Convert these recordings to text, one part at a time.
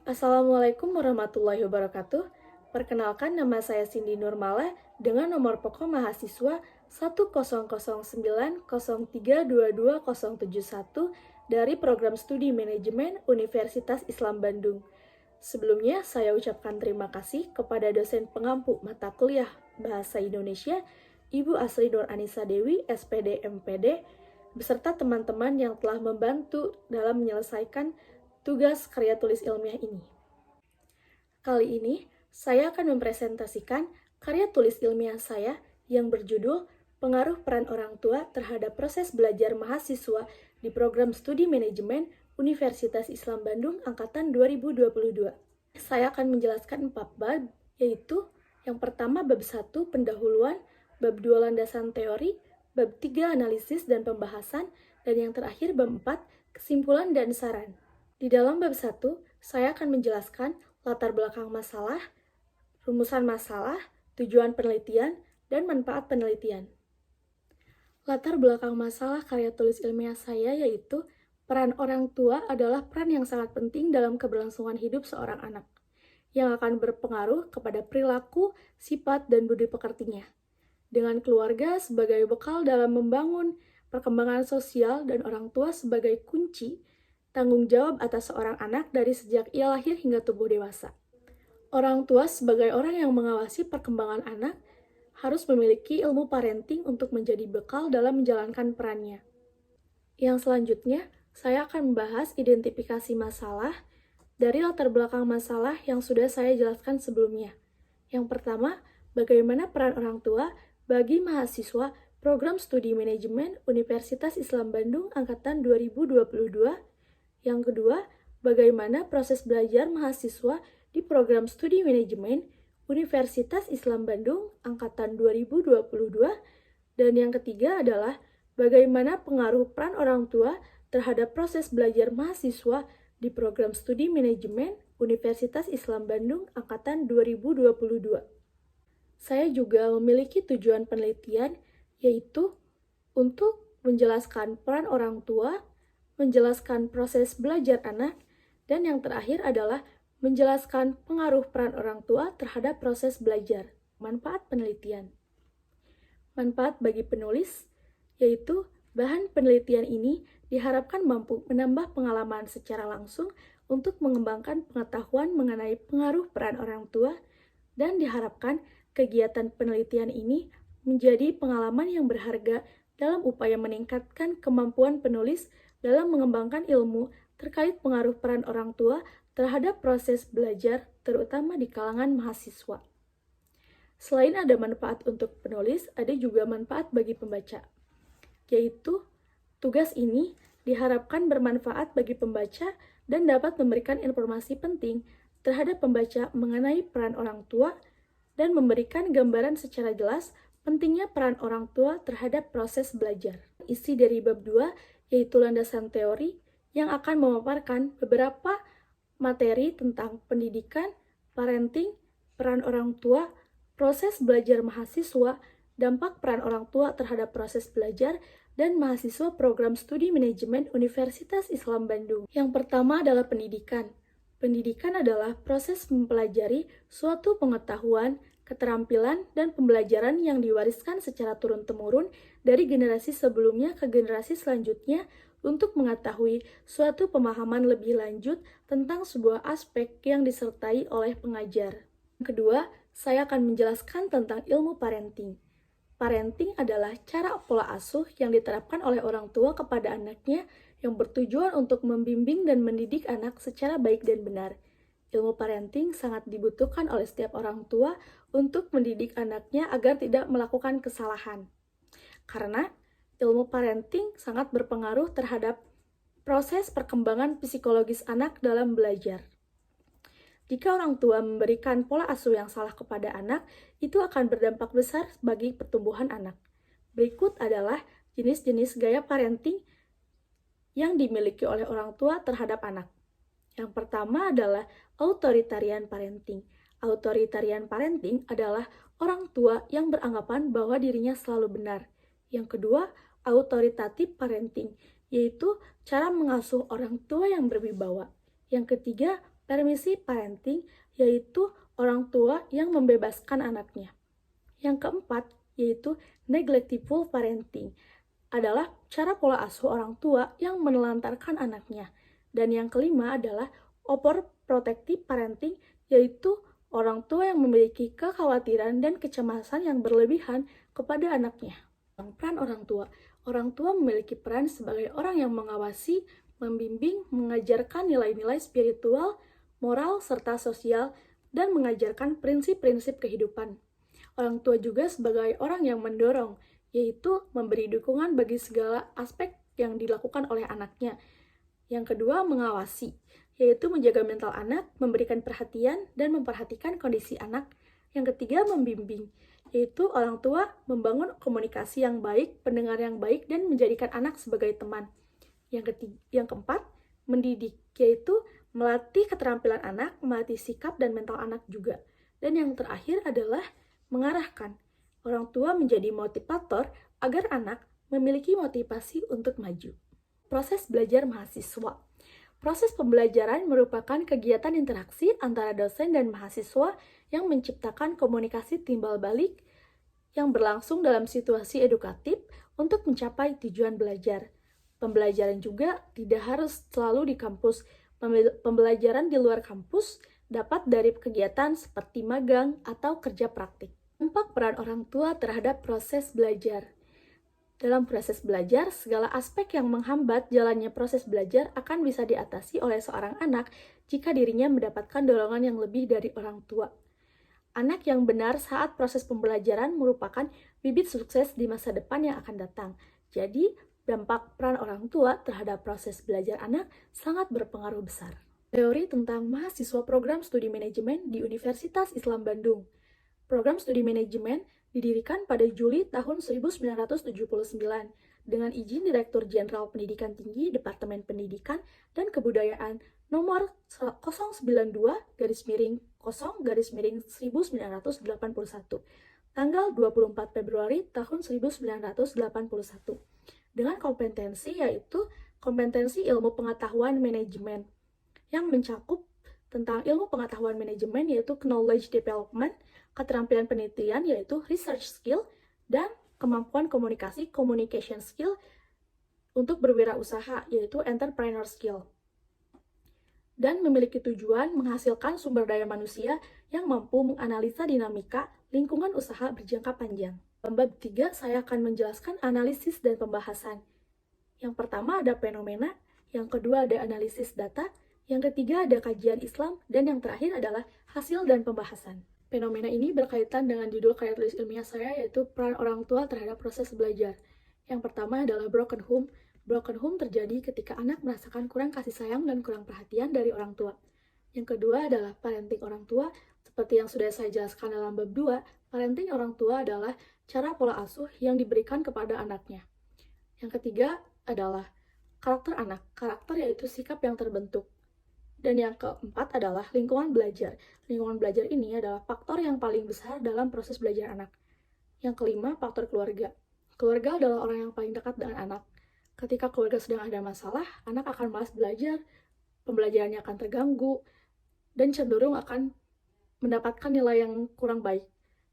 Assalamualaikum warahmatullahi wabarakatuh. Perkenalkan, nama saya Cindy Nurmala dengan nomor pokok mahasiswa 10090322071 dari Program Studi Manajemen Universitas Islam Bandung. Sebelumnya, saya ucapkan terima kasih kepada dosen pengampu mata kuliah Bahasa Indonesia, Ibu Asri Nur Anissa Dewi, SPD MPD, beserta teman-teman yang telah membantu dalam menyelesaikan tugas karya tulis ilmiah ini. Kali ini, saya akan mempresentasikan karya tulis ilmiah saya yang berjudul Pengaruh Peran Orang Tua Terhadap Proses Belajar Mahasiswa di Program Studi Manajemen Universitas Islam Bandung Angkatan 2022. Saya akan menjelaskan 4 bab, yaitu yang pertama bab 1 pendahuluan, bab 2 landasan teori, bab 3 analisis dan pembahasan, dan yang terakhir bab 4 kesimpulan dan saran. Di dalam bab 1, saya akan menjelaskan latar belakang masalah, rumusan masalah, tujuan penelitian, dan manfaat penelitian. Latar belakang masalah karya tulis ilmiah saya yaitu peran orang tua adalah peran yang sangat penting dalam keberlangsungan hidup seorang anak, yang akan berpengaruh kepada perilaku, sifat, dan budi pekertinya. Dengan keluarga sebagai bekal dalam membangun perkembangan sosial dan orang tua sebagai kunci tanggung jawab atas seorang anak dari sejak ia lahir hingga tumbuh dewasa. Orang tua sebagai orang yang mengawasi perkembangan anak harus memiliki ilmu parenting untuk menjadi bekal dalam menjalankan perannya. Yang selanjutnya, saya akan membahas identifikasi masalah dari latar belakang masalah yang sudah saya jelaskan sebelumnya. Yang pertama, bagaimana peran orang tua bagi mahasiswa Program Studi Manajemen Universitas Islam Bandung Angkatan 2022. Yang kedua, bagaimana proses belajar mahasiswa di Program Studi Manajemen Universitas Islam Bandung Angkatan 2022. Dan yang ketiga adalah bagaimana pengaruh peran orang tua terhadap proses belajar mahasiswa di Program Studi Manajemen Universitas Islam Bandung Angkatan 2022. Saya juga memiliki tujuan penelitian, yaitu untuk menjelaskan peran orang tua, menjelaskan proses belajar anak, dan yang terakhir adalah menjelaskan pengaruh peran orang tua terhadap proses belajar. Manfaat penelitian. Manfaat bagi penulis, yaitu bahan penelitian ini diharapkan mampu menambah pengalaman secara langsung untuk mengembangkan pengetahuan mengenai pengaruh peran orang tua, dan diharapkan kegiatan penelitian ini menjadi pengalaman yang berharga dalam upaya meningkatkan kemampuan penulis dalam mengembangkan ilmu terkait pengaruh peran orang tua terhadap proses belajar, terutama di kalangan mahasiswa. Selain ada manfaat untuk penulis, ada juga manfaat bagi pembaca, yaitu tugas ini diharapkan bermanfaat bagi pembaca dan dapat memberikan informasi penting terhadap pembaca mengenai peran orang tua dan memberikan gambaran secara jelas pentingnya peran orang tua terhadap proses belajar. Isi dari bab 2 yaitu landasan teori yang akan memaparkan beberapa materi tentang pendidikan, parenting, peran orang tua, proses belajar mahasiswa, dampak peran orang tua terhadap proses belajar, dan mahasiswa Program Studi Manajemen Universitas Islam Bandung. Yang pertama adalah pendidikan. Pendidikan adalah proses mempelajari suatu pengetahuan, keterampilan, dan pembelajaran yang diwariskan secara turun-temurun dari generasi sebelumnya ke generasi selanjutnya untuk mengetahui suatu pemahaman lebih lanjut tentang sebuah aspek yang disertai oleh pengajar. Yang kedua, saya akan menjelaskan tentang ilmu parenting. Parenting adalah cara pola asuh yang diterapkan oleh orang tua kepada anaknya yang bertujuan untuk membimbing dan mendidik anak secara baik dan benar. Ilmu parenting sangat dibutuhkan oleh setiap orang tua untuk mendidik anaknya agar tidak melakukan kesalahan. Karena ilmu parenting sangat berpengaruh terhadap proses perkembangan psikologis anak dalam belajar. Jika orang tua memberikan pola asuh yang salah kepada anak, itu akan berdampak besar bagi pertumbuhan anak. Berikut adalah jenis-jenis gaya parenting yang dimiliki oleh orang tua terhadap anak. Yang pertama adalah authoritarian parenting. Authoritarian parenting adalah orang tua yang beranggapan bahwa dirinya selalu benar. Yang kedua, authoritative parenting, yaitu cara mengasuh orang tua yang berwibawa. Yang ketiga, Permisi parenting yaitu orang tua yang membebaskan anaknya. Yang keempat yaitu neglectful parenting adalah cara pola asuh orang tua yang menelantarkan anaknya. Dan yang kelima adalah overprotective parenting yaitu orang tua yang memiliki kekhawatiran dan kecemasan yang berlebihan kepada anaknya. Peran orang tua. Orang tua memiliki peran sebagai orang yang mengawasi, membimbing, mengajarkan nilai-nilai spiritual, moral, serta sosial, dan mengajarkan prinsip-prinsip kehidupan. Orang tua juga sebagai orang yang mendorong, yaitu memberi dukungan bagi segala aspek yang dilakukan oleh anaknya. Yang kedua, mengawasi, yaitu menjaga mental anak, memberikan perhatian, dan memperhatikan kondisi anak. Yang ketiga, membimbing, yaitu orang tua membangun komunikasi yang baik, pendengar yang baik, dan menjadikan anak sebagai teman. Yang keempat, mendidik, yaitu melatih keterampilan anak, melatih sikap dan mental anak juga. Dan yang terakhir adalah mengarahkan. Orang tua menjadi motivator agar anak memiliki motivasi untuk maju. Proses belajar mahasiswa. Proses pembelajaran merupakan kegiatan interaksi antara dosen dan mahasiswa yang menciptakan komunikasi timbal balik yang berlangsung dalam situasi edukatif untuk mencapai tujuan belajar. Pembelajaran juga tidak harus selalu di kampus. Pembelajaran di luar kampus dapat dari kegiatan seperti magang atau kerja praktik. Dampak peran orang tua terhadap proses belajar. Dalam proses belajar, segala aspek yang menghambat jalannya proses belajar akan bisa diatasi oleh seorang anak jika dirinya mendapatkan dorongan yang lebih dari orang tua. Anak yang benar saat proses pembelajaran merupakan bibit sukses di masa depan yang akan datang. Jadi, dampak peran orang tua terhadap proses belajar anak sangat berpengaruh besar. Teori tentang mahasiswa program studi manajemen di Universitas Islam Bandung. Program studi manajemen didirikan pada Juli tahun 1979 dengan izin Direktur Jenderal Pendidikan Tinggi Departemen Pendidikan dan Kebudayaan nomor 092-0-1981 tanggal 24 Februari tahun 1981 dengan kompetensi yaitu kompetensi ilmu pengetahuan manajemen yang mencakup tentang ilmu pengetahuan manajemen yaitu knowledge development, keterampilan penelitian yaitu research skill, dan kemampuan komunikasi communication skill untuk berwirausaha yaitu entrepreneur skill. Dan memiliki tujuan menghasilkan sumber daya manusia yang mampu menganalisa dinamika lingkungan usaha berjangka panjang. Dalam bab 3, saya akan menjelaskan analisis dan pembahasan. Yang pertama ada fenomena, yang kedua ada analisis data, yang ketiga ada kajian Islam, dan yang terakhir adalah hasil dan pembahasan. Fenomena ini berkaitan dengan judul karya tulis ilmiah saya yaitu peran orang tua terhadap proses belajar. Yang pertama adalah broken home. Broken home terjadi ketika anak merasakan kurang kasih sayang dan kurang perhatian dari orang tua. Yang kedua adalah parenting orang tua. Seperti yang sudah saya jelaskan dalam bab 2, parenting orang tua adalah cara pola asuh yang diberikan kepada anaknya. Yang ketiga adalah karakter anak. Karakter yaitu sikap yang terbentuk. Dan yang keempat adalah lingkungan belajar. Lingkungan belajar ini adalah faktor yang paling besar dalam proses belajar anak. Yang kelima, faktor keluarga. Keluarga adalah orang yang paling dekat dengan anak. Ketika keluarga sedang ada masalah, anak akan malas belajar, pembelajarannya akan terganggu, dan cenderung akan mendapatkan nilai yang kurang baik.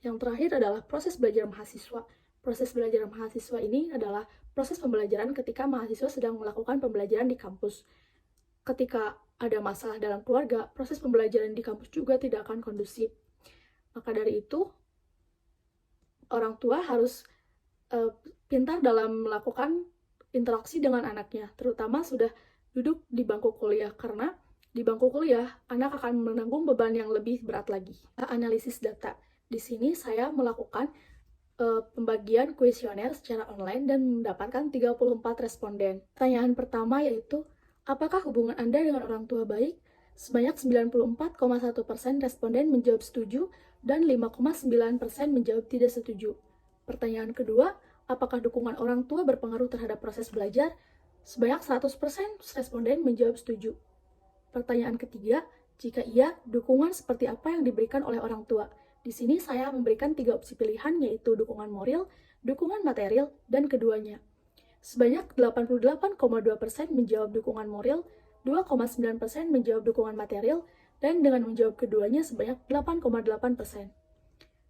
Yang terakhir adalah proses belajar mahasiswa. Proses belajar mahasiswa ini adalah proses pembelajaran ketika mahasiswa sedang melakukan pembelajaran di kampus. Ketika ada masalah dalam keluarga, proses pembelajaran di kampus juga tidak akan kondusif. Maka dari itu, orang tua harus pintar dalam melakukan interaksi dengan anaknya, terutama sudah duduk di bangku kuliah, karena di bangku kuliah, anak akan menanggung beban yang lebih berat lagi. Analisis data. Di sini saya melakukan pembagian kuesioner secara online dan mendapatkan 34 responden. Pertanyaan pertama yaitu, apakah hubungan Anda dengan orang tua baik? Sebanyak 94,1% responden menjawab setuju dan 5,9% menjawab tidak setuju. Pertanyaan kedua, apakah dukungan orang tua berpengaruh terhadap proses belajar? Sebanyak 100% responden menjawab setuju. Pertanyaan ketiga, jika iya, dukungan seperti apa yang diberikan oleh orang tua? Di sini saya memberikan 3 opsi pilihan yaitu dukungan moral, dukungan material, dan keduanya. Sebanyak 88,2% menjawab dukungan moral, 2,9% menjawab dukungan material, dan dengan menjawab keduanya sebanyak 8,8%.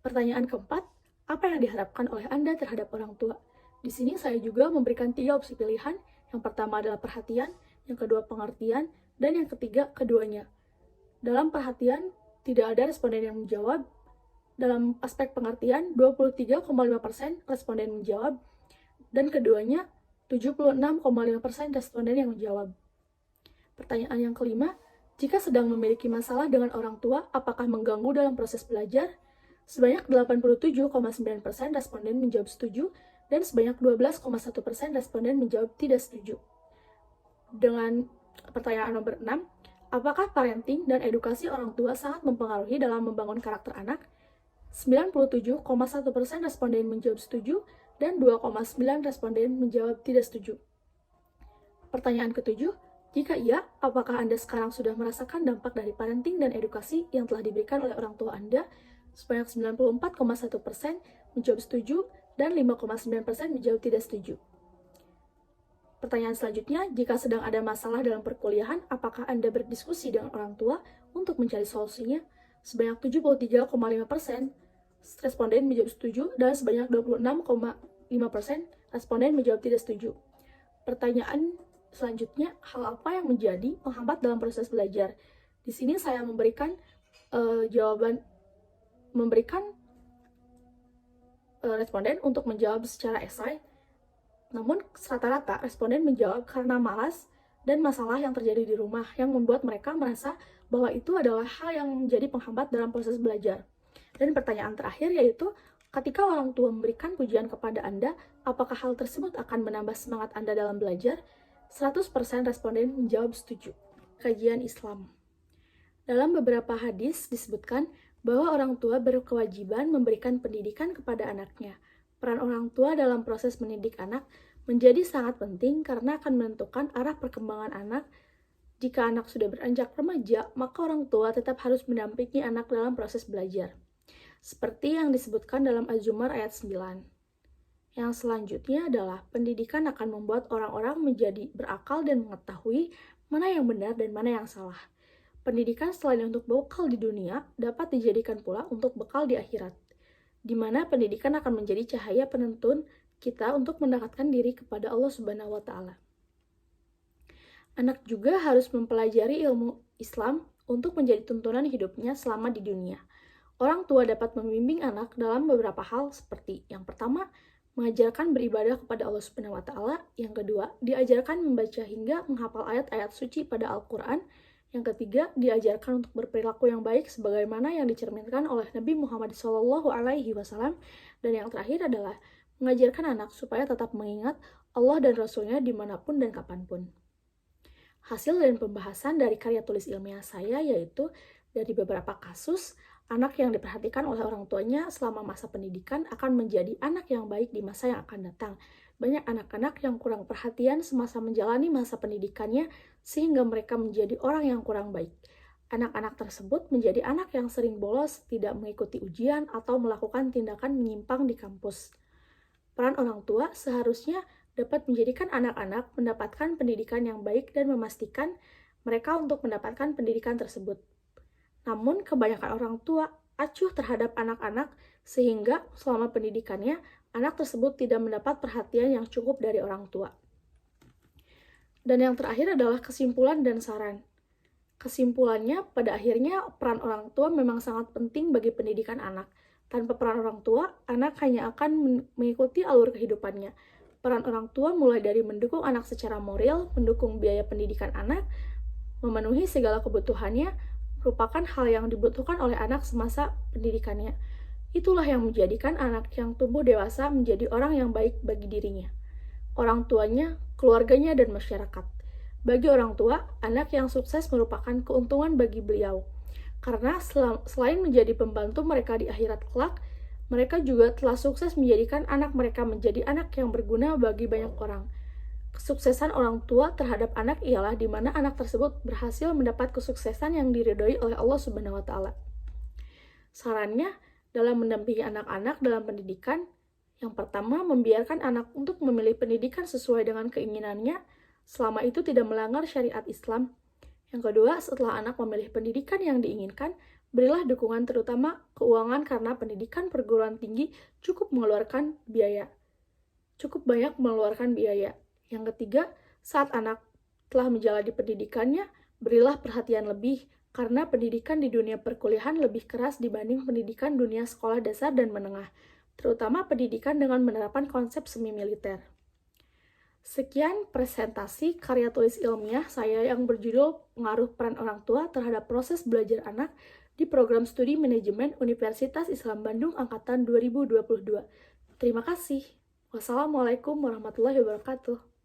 Pertanyaan keempat, apa yang diharapkan oleh Anda terhadap orang tua? Di sini saya juga memberikan 3 opsi pilihan. Yang pertama adalah perhatian, yang kedua pengertian, dan yang ketiga keduanya. Dalam perhatian, tidak ada responden yang menjawab. Dalam aspek pengertian, 23,5% responden menjawab, dan keduanya 76,5% responden yang menjawab. Pertanyaan yang kelima, jika sedang memiliki masalah dengan orang tua, apakah mengganggu dalam proses belajar? Sebanyak 87,9% responden menjawab setuju, dan sebanyak 12,1% responden menjawab tidak setuju. Dengan pertanyaan nomor 6, apakah parenting dan edukasi orang tua sangat mempengaruhi dalam membangun karakter anak? 97,1% responden menjawab setuju, dan 2,9% responden menjawab tidak setuju. Pertanyaan ketujuh, jika iya, apakah Anda sekarang sudah merasakan dampak dari parenting dan edukasi yang telah diberikan oleh orang tua Anda? Sebanyak 94,1% menjawab setuju, dan 5,9% menjawab tidak setuju. Pertanyaan selanjutnya, jika sedang ada masalah dalam perkuliahan, apakah Anda berdiskusi dengan orang tua untuk mencari solusinya? Sebanyak 73,5% responden menjawab setuju, dan sebanyak 26,5% responden menjawab tidak setuju. Pertanyaan selanjutnya, hal apa yang menjadi penghambat dalam proses belajar? Di sini saya memberikan responden untuk menjawab secara esai. Namun, rata-rata responden menjawab karena malas dan masalah yang terjadi di rumah yang membuat mereka merasa bahwa itu adalah hal yang menjadi penghambat dalam proses belajar. Dan pertanyaan terakhir yaitu, ketika orang tua memberikan pujian kepada Anda, apakah hal tersebut akan menambah semangat Anda dalam belajar? 100% responden menjawab setuju. Kajian Islam. Dalam beberapa hadis disebutkan bahwa orang tua berkewajiban memberikan pendidikan kepada anaknya. Peran orang tua dalam proses mendidik anak menjadi sangat penting karena akan menentukan arah perkembangan anak. Jika anak sudah beranjak remaja, maka orang tua tetap harus mendampingi anak dalam proses belajar. Seperti yang disebutkan dalam Az-Zumar ayat 9. Yang selanjutnya adalah pendidikan akan membuat orang-orang menjadi berakal dan mengetahui mana yang benar dan mana yang salah. Pendidikan selain untuk bekal di dunia, dapat dijadikan pula untuk bekal di akhirat, di mana pendidikan akan menjadi cahaya penuntun kita untuk mendekatkan diri kepada Allah Subhanahu wa Ta'ala. Anak juga harus mempelajari ilmu Islam untuk menjadi tuntunan hidupnya selama di dunia. Orang tua dapat membimbing anak dalam beberapa hal seperti yang pertama, mengajarkan beribadah kepada Allah Subhanahu wa Ta'ala. Yang kedua, diajarkan membaca hingga menghafal ayat-ayat suci pada Al-Quran. Yang ketiga, diajarkan untuk berperilaku yang baik sebagaimana yang dicerminkan oleh Nabi Muhammad SAW. Dan yang terakhir adalah mengajarkan anak supaya tetap mengingat Allah dan Rasulnya dimanapun dan kapanpun. Hasil dan pembahasan dari karya tulis ilmiah saya yaitu dari beberapa kasus, anak yang diperhatikan oleh orang tuanya selama masa pendidikan akan menjadi anak yang baik di masa yang akan datang. Banyak anak-anak yang kurang perhatian semasa menjalani masa pendidikannya sehingga mereka menjadi orang yang kurang baik. Anak-anak tersebut menjadi anak yang sering bolos, tidak mengikuti ujian, atau melakukan tindakan menyimpang di kampus. Peran orang tua seharusnya dapat menjadikan anak-anak mendapatkan pendidikan yang baik dan memastikan mereka untuk mendapatkan pendidikan tersebut. Namun, kebanyakan orang tua acuh terhadap anak-anak sehingga selama pendidikannya, anak tersebut tidak mendapat perhatian yang cukup dari orang tua. Dan yang terakhir adalah kesimpulan dan saran. Kesimpulannya, pada akhirnya peran orang tua memang sangat penting bagi pendidikan anak. Tanpa peran orang tua, anak hanya akan mengikuti alur kehidupannya. Peran orang tua mulai dari mendukung anak secara moral, mendukung biaya pendidikan anak, memenuhi segala kebutuhannya, merupakan hal yang dibutuhkan oleh anak semasa pendidikannya. Itulah yang menjadikan anak yang tumbuh dewasa menjadi orang yang baik bagi dirinya, orang tuanya, keluarganya, dan masyarakat. Bagi orang tua, anak yang sukses merupakan keuntungan bagi beliau. Karena selain menjadi pembantu mereka di akhirat kelak, mereka juga telah sukses menjadikan anak mereka menjadi anak yang berguna bagi banyak orang. Kesuksesan orang tua terhadap anak ialah di mana anak tersebut berhasil mendapat kesuksesan yang diridhoi oleh Allah Subhanahu wa Ta'ala. Sarannya, dalam mendampingi anak-anak dalam pendidikan, yang pertama, membiarkan anak untuk memilih pendidikan sesuai dengan keinginannya, selama itu tidak melanggar syariat Islam. Yang kedua, setelah anak memilih pendidikan yang diinginkan, berilah dukungan terutama keuangan karena pendidikan perguruan tinggi cukup banyak mengeluarkan biaya. Yang ketiga, saat anak telah menjalani pendidikannya, berilah perhatian lebih karena pendidikan di dunia perkuliahan lebih keras dibanding pendidikan dunia sekolah dasar dan menengah, terutama pendidikan dengan menerapkan konsep semi militer. Sekian presentasi karya tulis ilmiah saya yang berjudul Pengaruh Peran Orang Tua Terhadap Proses Belajar Anak di Program Studi Manajemen Universitas Islam Bandung Angkatan 2022. Terima kasih. Wassalamualaikum warahmatullahi wabarakatuh.